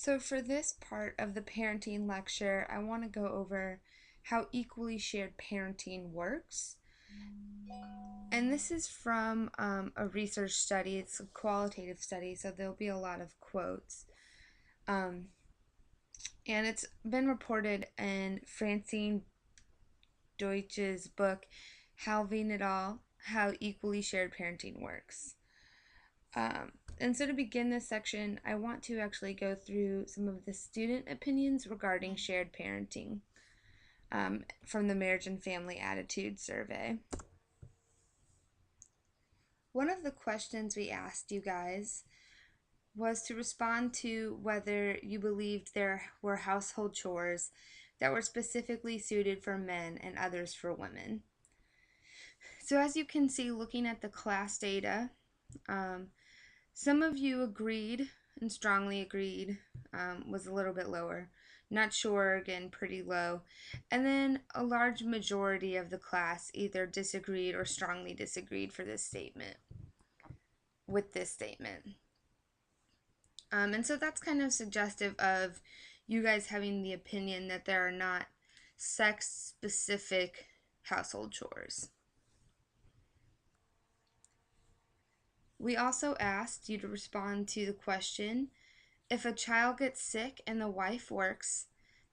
So for this part of the parenting lecture, I want to go over how equally shared parenting works. And this is from a research study. It's a qualitative study, so there'll be a lot of quotes. And it's been reported in Francine Deutsch's book, Halving It All, How Equally Shared Parenting Works. And so to begin this section, I want to actually go through some of the student opinions regarding shared parenting from the Marriage and Family Attitude Survey. One of the questions we asked you guys was to respond to whether you believed there were household chores that were specifically suited for men and others for women. So as you can see, looking at the class data, some of you agreed and strongly agreed, was a little bit lower. Not sure, again, pretty low. And then a large majority of the class either disagreed or strongly disagreed with this statement. And so that's kind of suggestive of you guys having the opinion that there are not sex-specific household chores. We also asked you to respond to the question, if a child gets sick and the wife works,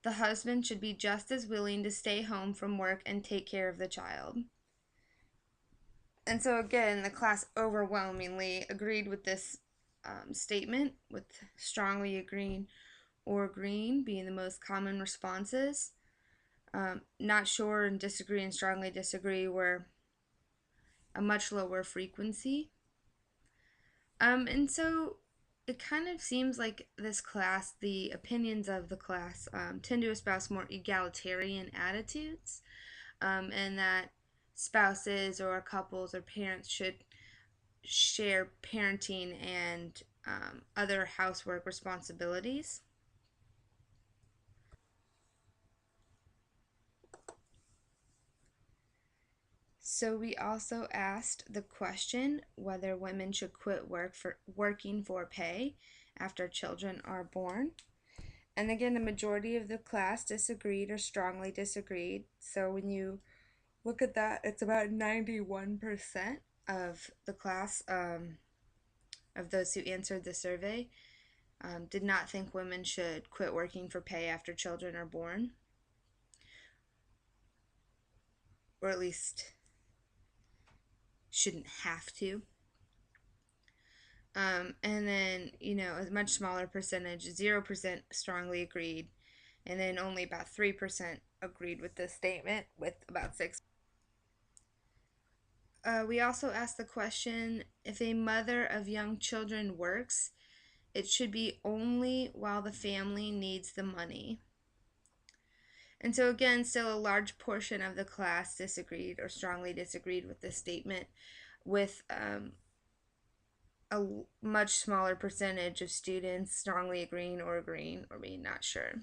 the husband should be just as willing to stay home from work and take care of the child. And so again, the class overwhelmingly agreed with this statement, with strongly agreeing or agreeing being the most common responses. Not sure and disagree and strongly disagree were a much lower frequency. And so it kind of seems like this class, the opinions of the class, tend to espouse more egalitarian attitudes, and that spouses or couples or parents should share parenting and other housework responsibilities. So we also asked the question whether women should quit working for pay after children are born. And again, the majority of the class disagreed or strongly disagreed. So when you look at that, it's about 91% of the class, of those who answered the survey, did not think women should quit working for pay after children are born. Or at least shouldn't have to. And then, a much smaller percentage, 0% strongly agreed, and then only about 3% agreed with this statement, with about 6%. We also asked the question, if a mother of young children works, it should be only while the family needs the money. And so again, still a large portion of the class disagreed or strongly disagreed with this statement, with a much smaller percentage of students strongly agreeing or being not sure.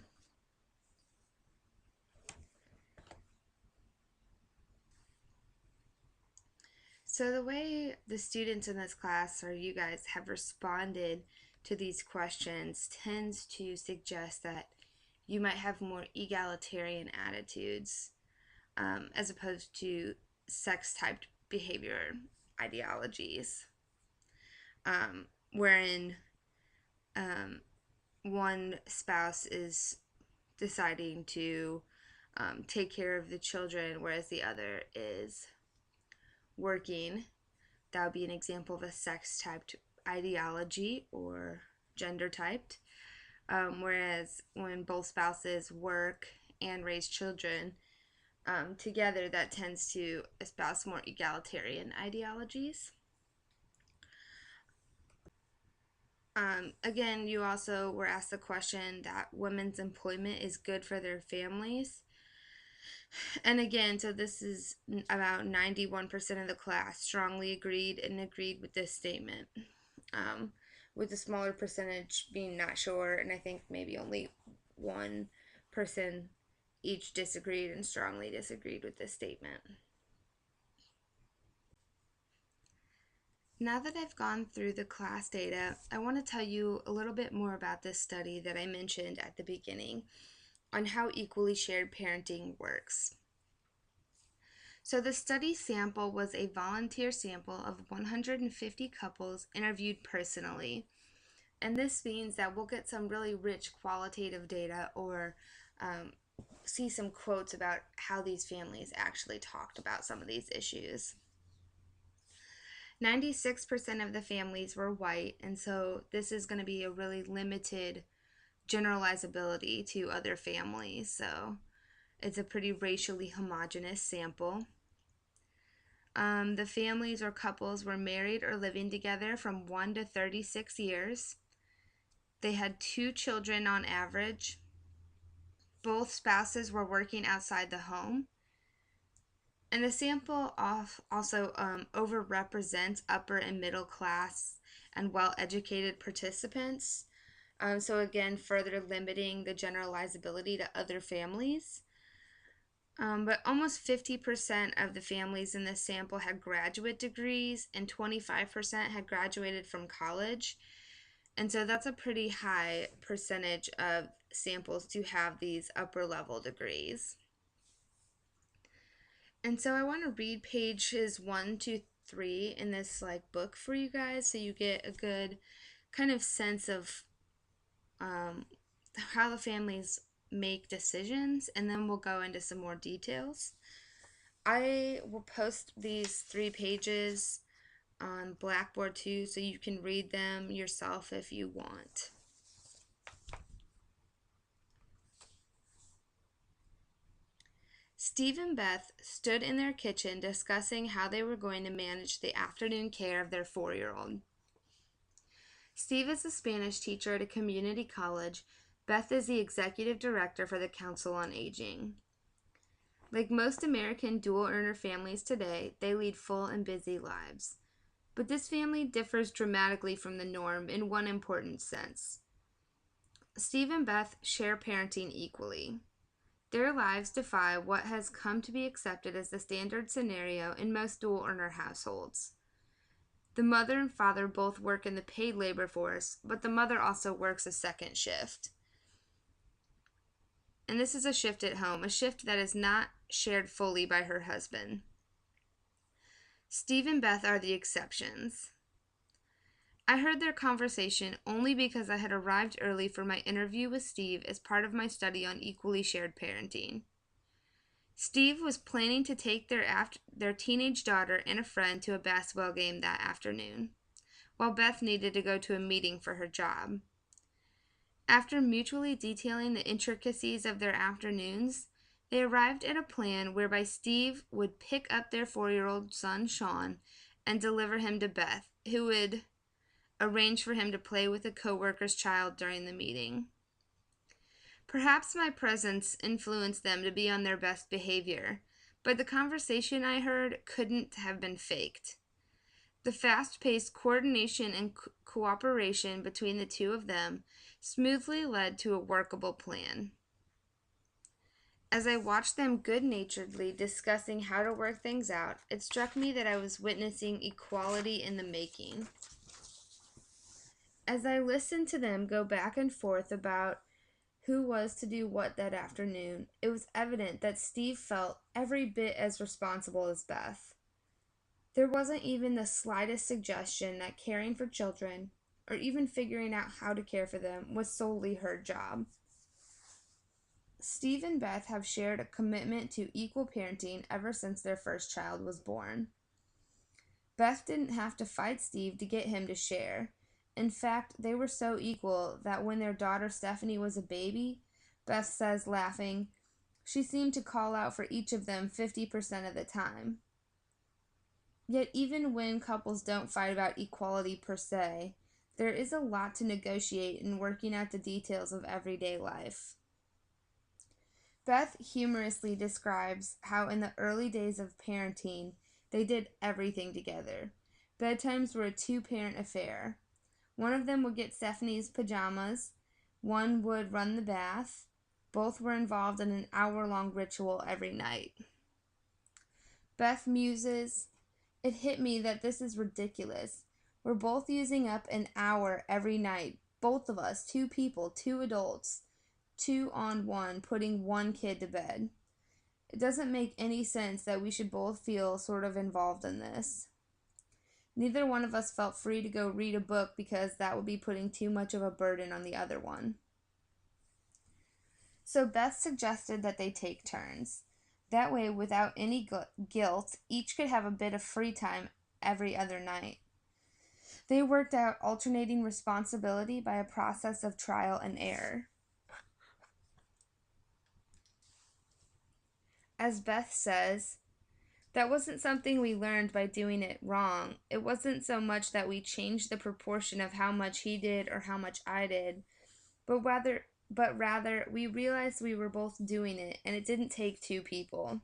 So the way the students in this class, or you guys, have responded to these questions tends to suggest that you might have more egalitarian attitudes, as opposed to sex-typed behavior ideologies, wherein one spouse is deciding to take care of the children, whereas the other is working. That would be an example of a sex-typed ideology or gender-typed. Whereas when both spouses work and raise children together, that tends to espouse more egalitarian ideologies. Again, you also were asked the question that women's employment is good for their families. And again, so this is about 91% of the class strongly agreed with this statement, with a smaller percentage being not sure, and I think maybe only one person each disagreed and strongly disagreed with this statement. Now that I've gone through the class data, I want to tell you a little bit more about this study that I mentioned at the beginning on how equally shared parenting works. So the study sample was a volunteer sample of 150 couples interviewed personally. And this means that we'll get some really rich qualitative data or see some quotes about how these families actually talked about some of these issues. 96% of the families were white, and so this is going to be a really limited generalizability to other families. So it's a pretty racially homogeneous sample. The families or couples were married or living together from 1 to 36 years. They had 2 children on average. Both spouses were working outside the home. And the sample also overrepresents upper and middle class and well-educated participants. So again, further limiting the generalizability to other families. But almost 50% of the families in this sample had graduate degrees and 25% had graduated from college. And so that's a pretty high percentage of samples to have these upper level degrees. And so I want to read pages 1 to 3 in this book for you guys so you get a good kind of sense of how the families make decisions, and then we'll go into some more details. I will post these 3 pages on Blackboard too, so you can read them yourself if you want. Steve and Beth stood in their kitchen discussing how they were going to manage the afternoon care of their 4-year-old. Steve is a Spanish teacher at a community college. Beth is the executive director for the Council on Aging. Like most American dual-earner families today, they lead full and busy lives. But this family differs dramatically from the norm in one important sense. Steve and Beth share parenting equally. Their lives defy what has come to be accepted as the standard scenario in most dual-earner households. The mother and father both work in the paid labor force, but the mother also works a second shift. And this is a shift at home, a shift that is not shared fully by her husband. Steve and Beth are the exceptions. I heard their conversation only because I had arrived early for my interview with Steve as part of my study on equally shared parenting. Steve was planning to take their teenage daughter and a friend to a basketball game that afternoon, while Beth needed to go to a meeting for her job. After mutually detailing the intricacies of their afternoons, they arrived at a plan whereby Steve would pick up their 4-year-old son, Sean, and deliver him to Beth, who would arrange for him to play with a coworker's child during the meeting. Perhaps my presence influenced them to be on their best behavior, but the conversation I heard couldn't have been faked. The fast-paced coordination and cooperation between the two of them smoothly led to a workable plan. As I watched them good-naturedly discussing how to work things out, it struck me that I was witnessing equality in the making. As I listened to them go back and forth about who was to do what that afternoon, it was evident that Steve felt every bit as responsible as Beth. There wasn't even the slightest suggestion that caring for children, or even figuring out how to care for them, was solely her job. Steve and Beth have shared a commitment to equal parenting ever since their first child was born. Beth didn't have to fight Steve to get him to share. In fact, they were so equal that when their daughter Stephanie was a baby, Beth says, laughing, she seemed to call out for each of them 50% of the time. Yet even when couples don't fight about equality per se, there is a lot to negotiate in working out the details of everyday life. Beth humorously describes how in the early days of parenting, they did everything together. Bedtimes were a 2-parent affair. One of them would get Stephanie's pajamas, one would run the bath. Both were involved in an hour-long ritual every night. Beth muses, It hit me that this is ridiculous. We're both using up an hour every night. Both of us, two people, two adults, two on one, putting one kid to bed. It doesn't make any sense that we should both feel sort of involved in this. Neither one of us felt free to go read a book because that would be putting too much of a burden on the other one. So Beth suggested that they take turns. That way, without any guilt, each could have a bit of free time every other night. They worked out alternating responsibility by a process of trial and error. As Beth says, that wasn't something we learned by doing it wrong. It wasn't so much that we changed the proportion of how much he did or how much I did, but rather we realized we were both doing it and it didn't take two people.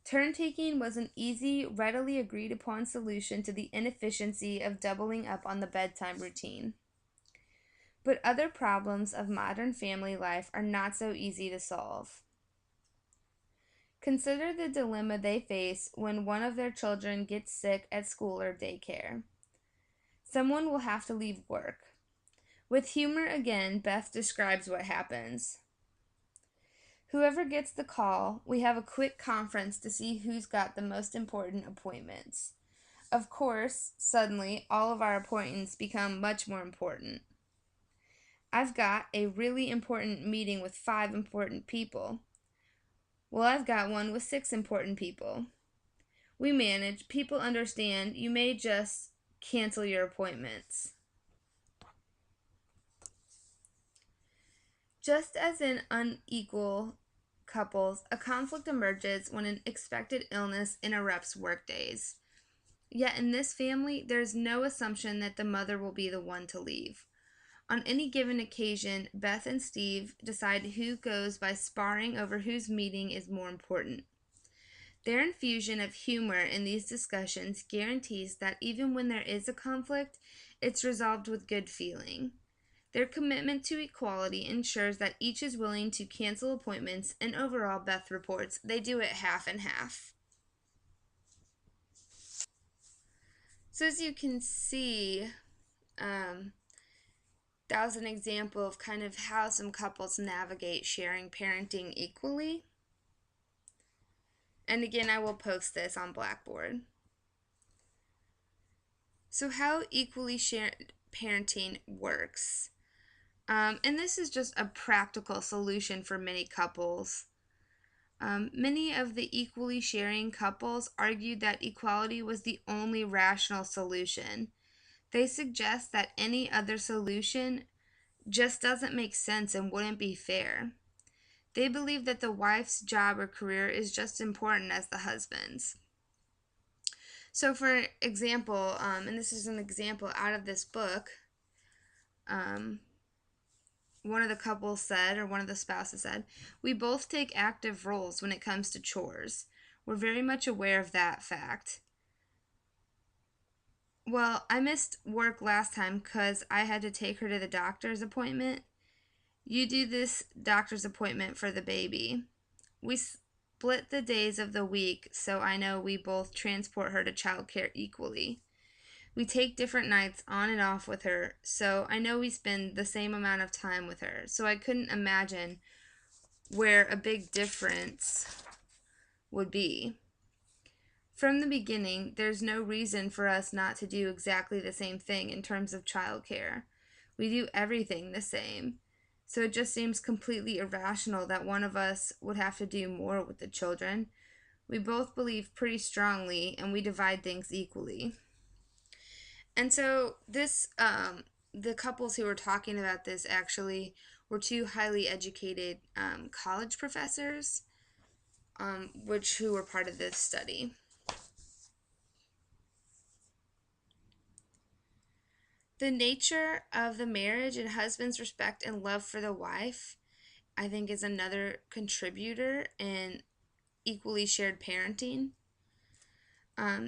Turn taking was an easy, readily agreed upon solution to the inefficiency of doubling up on the bedtime routine. But other problems of modern family life are not so easy to solve. Consider the dilemma they face when one of their children gets sick at school or daycare. Someone will have to leave work. With humor again, Beth describes what happens. Whoever gets the call, we have a quick conference to see who's got the most important appointments. Of course, suddenly, all of our appointments become much more important. I've got a really important meeting with 5 important people. Well, I've got one with 6 important people. We manage. People understand. You may just cancel your appointments. Just as in unequal couples, a conflict emerges when an expected illness interrupts workdays. Yet in this family, there's no assumption that the mother will be the one to leave. On any given occasion, Beth and Steve decide who goes by sparring over whose meeting is more important. Their infusion of humor in these discussions guarantees that even when there is a conflict, it's resolved with good feeling. Their commitment to equality ensures that each is willing to cancel appointments, and overall, Beth reports, they do it half and half. So as you can see, that was an example of kind of how some couples navigate sharing parenting equally. And again, I will post this on Blackboard. So how equally shared parenting works. And this is just a practical solution for many couples. Many of the equally sharing couples argued that equality was the only rational solution. They suggest that any other solution just doesn't make sense and wouldn't be fair. They believe that the wife's job or career is just as important as the husband's. So for example, and this is an example out of this book, one of the couples said, or one of the spouses said, we both take active roles when it comes to chores. We're very much aware of that fact. Well, I missed work last time because I had to take her to the doctor's appointment. You do this doctor's appointment for the baby. We split the days of the week so I know we both transport her to childcare equally. We take different nights on and off with her, so I know we spend the same amount of time with her. So I couldn't imagine where a big difference would be. From the beginning, there's no reason for us not to do exactly the same thing in terms of childcare. We do everything the same. So it just seems completely irrational that one of us would have to do more with the children. We both believe pretty strongly and we divide things equally. And so this, the couples who were talking about this actually were 2 highly educated college professors, who were part of this study. The nature of the marriage and husband's respect and love for the wife, I think, is another contributor in equally shared parenting.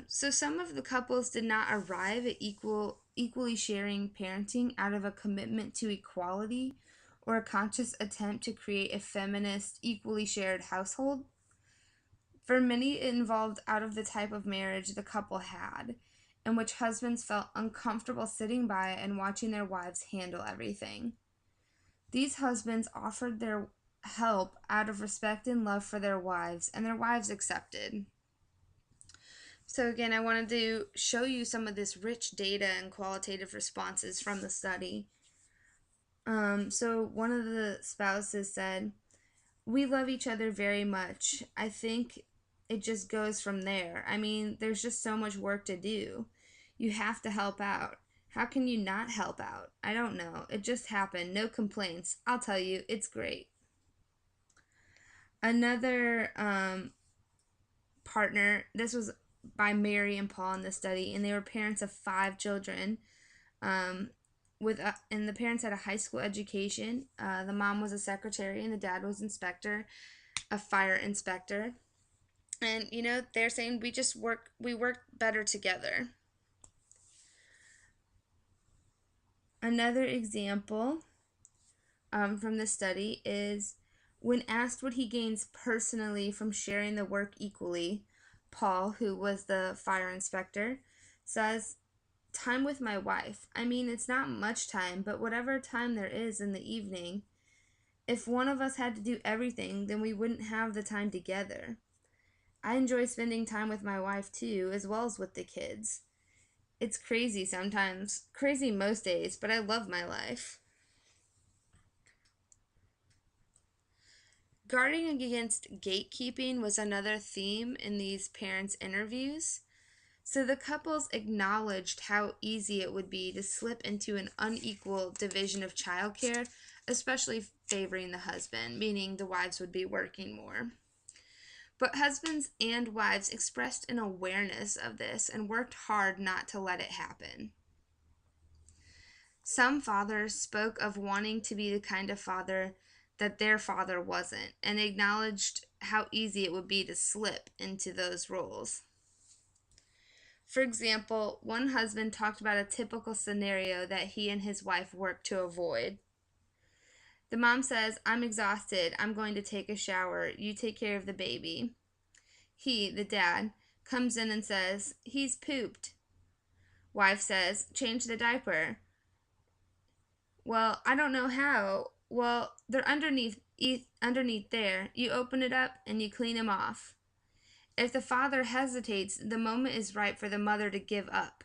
So some of the couples did not arrive at equally sharing parenting out of a commitment to equality or a conscious attempt to create a feminist, equally shared household. For many, it involved out of the type of marriage the couple had, in which husbands felt uncomfortable sitting by and watching their wives handle everything. These husbands offered their help out of respect and love for their wives, and their wives accepted. So again, I wanted to show you some of this rich data and qualitative responses from the study. So one of the spouses said, "We love each other very much. I think it just goes from there. I mean, there's just so much work to do. You have to help out. How can you not help out? I don't know. It just happened. No complaints. I'll tell you, it's great." Another partner, this was by Mary and Paul in the study, and they were parents of 5 children. And the parents had a high school education. The mom was a secretary and the dad was a fire inspector. And they're saying we work better together. Another example from the study is, when asked what he gains personally from sharing the work equally, Paul, who was the fire inspector, says, "Time with my wife. I mean, it's not much time, but whatever time there is in the evening, if one of us had to do everything, then we wouldn't have the time together. I enjoy spending time with my wife too, as well as with the kids. It's crazy sometimes, crazy most days, but I love my life." Guarding against gatekeeping was another theme in these parents' interviews. So the couples acknowledged how easy it would be to slip into an unequal division of childcare, especially favoring the husband, meaning the wives would be working more. But husbands and wives expressed an awareness of this and worked hard not to let it happen. Some fathers spoke of wanting to be the kind of father that their father wasn't, and acknowledged how easy it would be to slip into those roles. For example, one husband talked about a typical scenario that he and his wife worked to avoid. The mom says, "I'm exhausted. I'm going to take a shower. You take care of the baby." He, the dad, comes in and says, "He's pooped." Wife says, "Change the diaper." "Well, I don't know how." "Well, they're underneath there. You open it up and you clean them off." If the father hesitates, the moment is right for the mother to give up.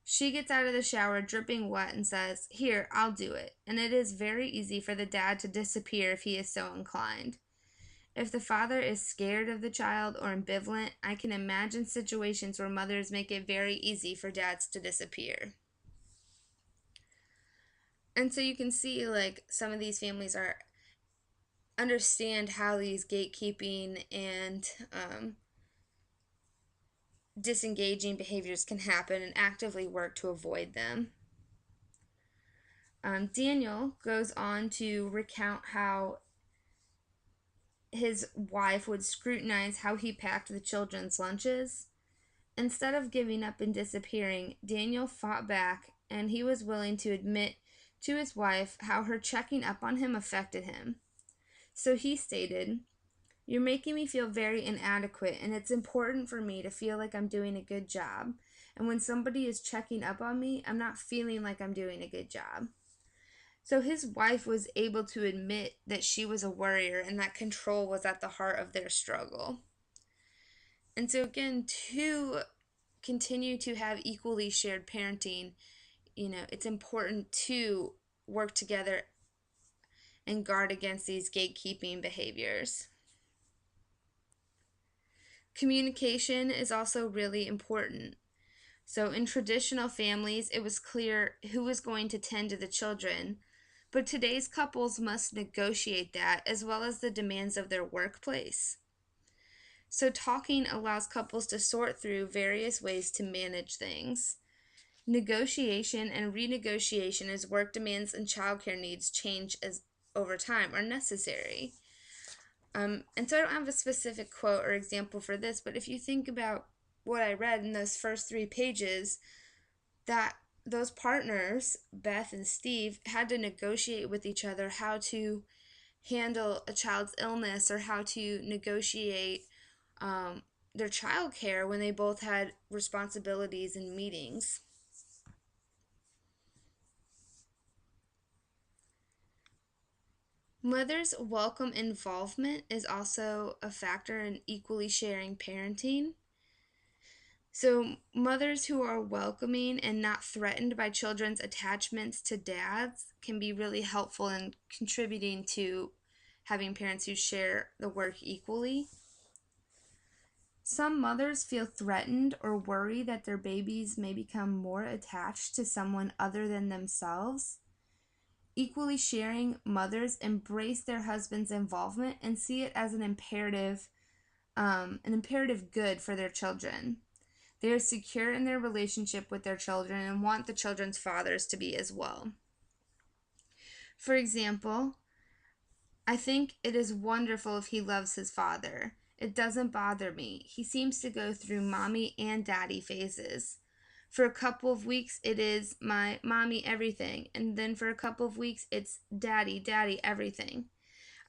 She gets out of the shower dripping wet and says, "Here, I'll do it." And it is very easy for the dad to disappear if he is so inclined. If the father is scared of the child or ambivalent, I can imagine situations where mothers make it very easy for dads to disappear. And so you can see, like, some of these families understand how these gatekeeping and disengaging behaviors can happen and actively work to avoid them. Daniel goes on to recount how his wife would scrutinize how he packed the children's lunches. Instead of giving up and disappearing, Daniel fought back, and he was willing to admit to his wife how her checking up on him affected him. So he stated, "You're making me feel very inadequate, and it's important for me to feel like I'm doing a good job. And when somebody is checking up on me, I'm not feeling like I'm doing a good job." So his wife was able to admit that she was a worrier and that control was at the heart of their struggle. And so again, to continue to have equally shared parenting, it's important to work together and guard against these gatekeeping behaviors. Communication is also really important. So in traditional families, it was clear who was going to tend to the children, but today's couples must negotiate that as well as the demands of their workplace. So talking allows couples to sort through various ways to manage things. Negotiation and renegotiation as work demands and childcare needs change over time are necessary. And so I don't have a specific quote or example for this, but if you think about what I read in those first 3 pages, that those partners, Beth and Steve, had to negotiate with each other how to handle a child's illness or how to negotiate um, their child care when they both had responsibilities and meetings. Mothers' welcome involvement is also a factor in equally sharing parenting. So, mothers who are welcoming and not threatened by children's attachments to dads can be really helpful in contributing to having parents who share the work equally. Some mothers feel threatened or worry that their babies may become more attached to someone other than themselves. Equally sharing mothers embrace their husband's involvement and see it as an imperative good for their children. They are secure in their relationship with their children and want the children's fathers to be as well. For example, I think it is wonderful if he loves his father. It doesn't bother me. He seems to go through mommy and daddy phases. For a couple of weeks, it is my mommy everything. And then for a couple of weeks, it's daddy, daddy everything.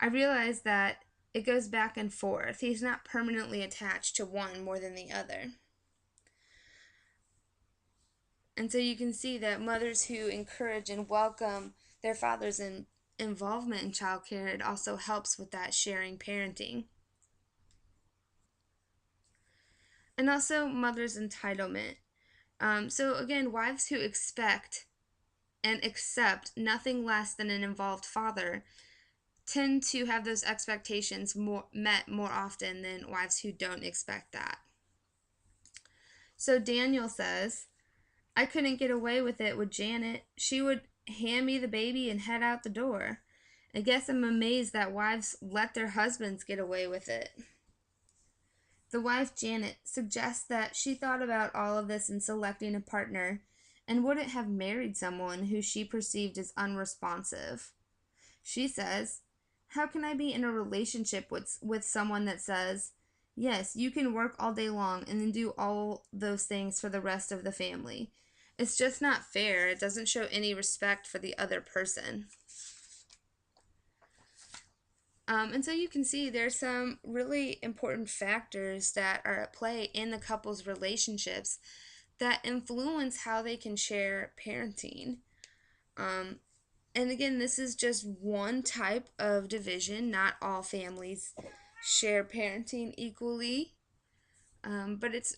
I realize that it goes back and forth. He's not permanently attached to one more than the other. And so you can see that mothers who encourage and welcome their fathers' involvement in childcare, it also helps with that sharing parenting. And also mothers' entitlement. So again, wives who expect and accept nothing less than an involved father tend to have those expectations met more often than wives who don't expect that. So Daniel says, I couldn't get away with it with Janet. She would hand me the baby and head out the door. I guess I'm amazed that wives let their husbands get away with it. The wife, Janet, suggests that she thought about all of this in selecting a partner and wouldn't have married someone who she perceived as unresponsive. She says, how can I be in a relationship with someone that says, yes, you can work all day long and then do all those things for the rest of the family? It's just not fair. It doesn't show any respect for the other person. And so you can see there's some really important factors that are at play in the couple's relationships that influence how they can share parenting. And again, this is just one type of division. Not all families share parenting equally. But it's,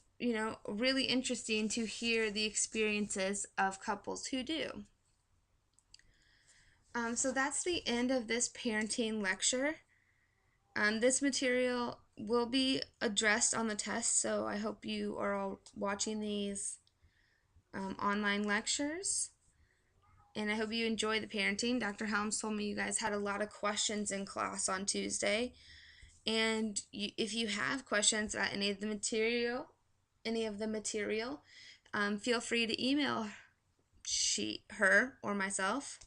really interesting to hear the experiences of couples who do. So that's the end of this parenting lecture. This material will be addressed on the test, so I hope you are all watching these online lectures. And I hope you enjoy the parenting. Dr. Helms told me you guys had a lot of questions in class on Tuesday. And if you have questions about any of the material, feel free to email her or myself.